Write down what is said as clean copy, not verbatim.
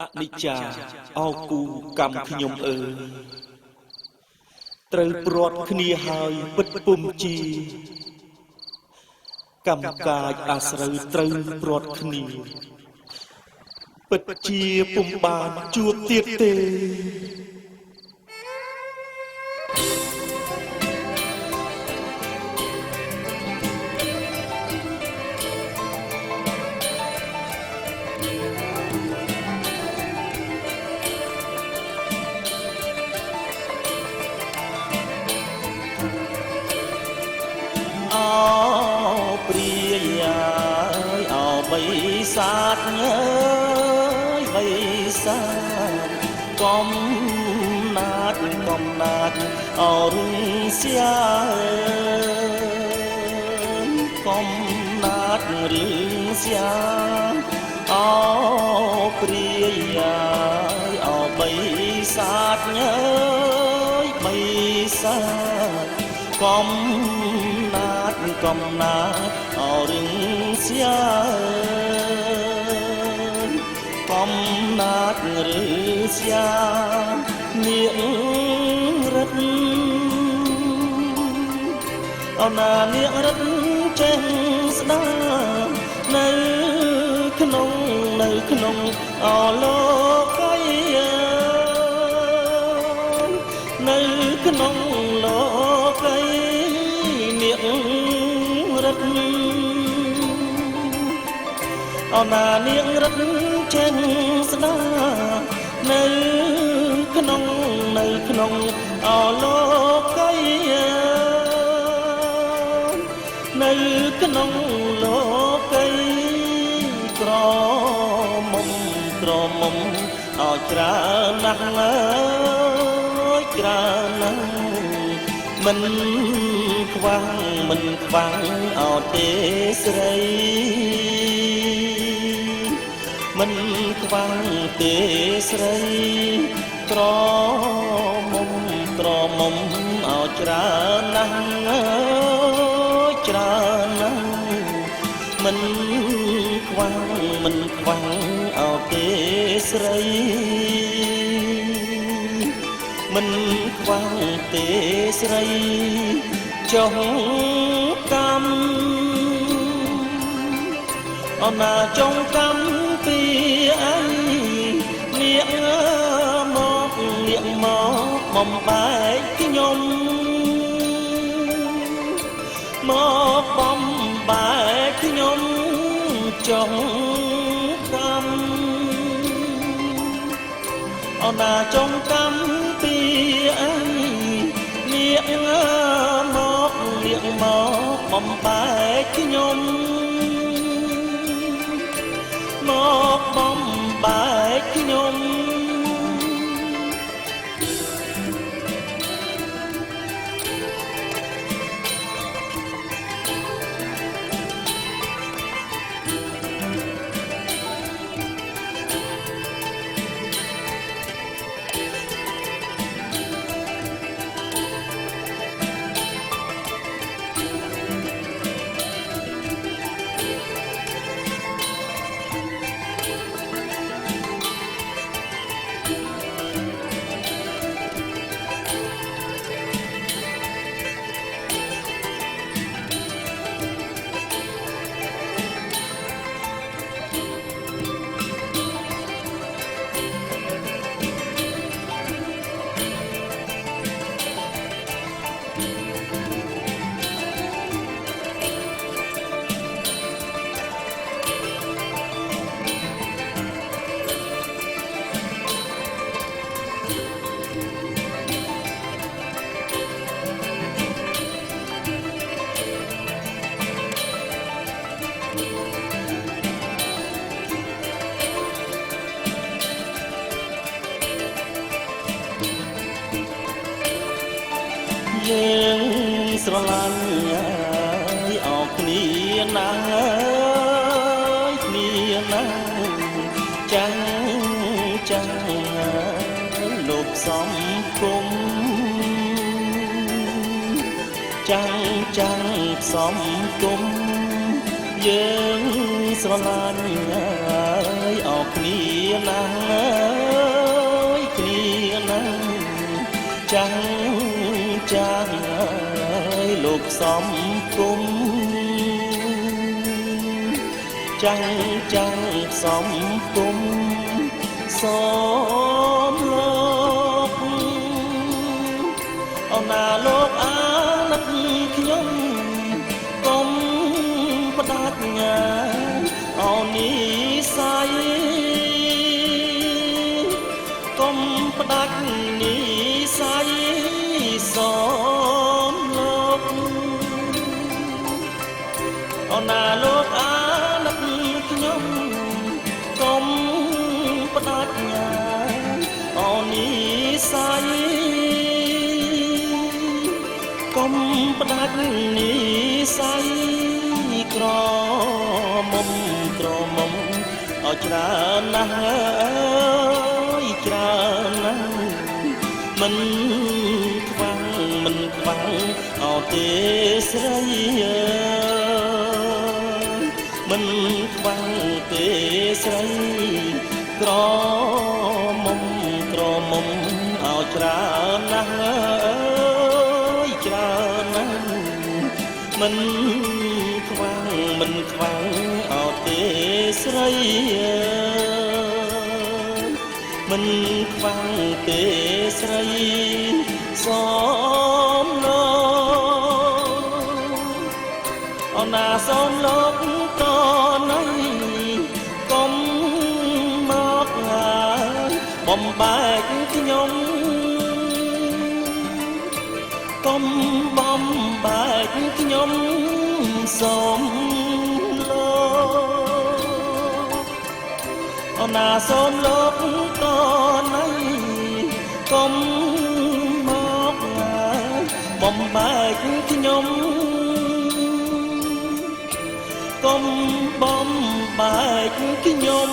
អនិច្ចាអោគូកម្មខ្ញុំអើយត្រូវព្រាត់គ្នាហើយពិតពុំជាកម្មកាយអាស្រូវត្រូវព្រាត់គ្នាពិតជាពុំបានជួបទៀតទេព្រាយអើបៃសាទអើយបៃសាទកំណាតអរុងស្យាកំណាតរឿងស្យាអោព្រាយអើបៃសាទអើយបៃសាទកំណាតអរិងស្យាកំណាតឬស្យានាងរិទ្ធអណានាងរិទ្ធចេះស្ដាប់នៅក្នុងអលោកីនៅក្នុងលោកីនាងរិទ្ធអណានាងរិទ្ធចេះស្ដាប់នៅក្នុងអលោកីនៅក្នុងលោកីក្រមុំឲ្យច្រើនណាស់អើយច្រើនណាស់មិនខ្វាំងអត់ទេស្រីមិនខ្វាំងទេស្រីក្រមុំឲ្យច្រើនណាស់អើយច្រើនណាស់មិនខ្វាំងអត់ទេស្រីមិនខ្វាំងទេស្រីចុះកម្មអណាចុងកម្មពីអីនាងមកបំបែកខ្ញុំមកបំបែកខ្ញុំចុងកម្មអណាចុងកម្មពីអីនាងមកបំបែកខ្ញុំមកបំបែកខ្ញុំយើងស្រឡាញ់អោគ្នាណាស់គ្នាណាស់ចាំលោកសំគុំចាំសំគុំ យើងស្រឡាញ់ហើយអរគ្នាណាស់ហើយគ្នាណាស់ចាំងចាំងហើយលោកសំគុំចាំងចាំងសំគុំសូមលោកអរណាលោកអាណិតខ្ញុំកុំផ្ដាច់ញាអោនីស័យកុំផ្ដាច់នីស័យសូមលោកអរណាលោកអាណិតខ្ញុំកុំផ្ដាច់ញាអូននិស័យកុំផ្ដាច់និស័យក្រមុំឲ្យច្រើនណាស់ហើយច្រើនណាស់មិនខ្វាំងអោទេស្រីមិនខ្វាំងទេស្រីក្រមុំឲ្យច្រើនណាស់ហើយច្រើនណាស់មិនខ្វាំងអោទេស្រីមិនខ្វាំងទេស្រីសូមលោកអរណាសូមលោកក៏នៅកុំមកហើយបំបែកខ្ញុំកុំបំបែកខ្ញុំសូមលោកអរណាសូមលោកក៏នៅកុំមកហើយបំបែកខ្ញុំកុំបំបែកខ្ញុំ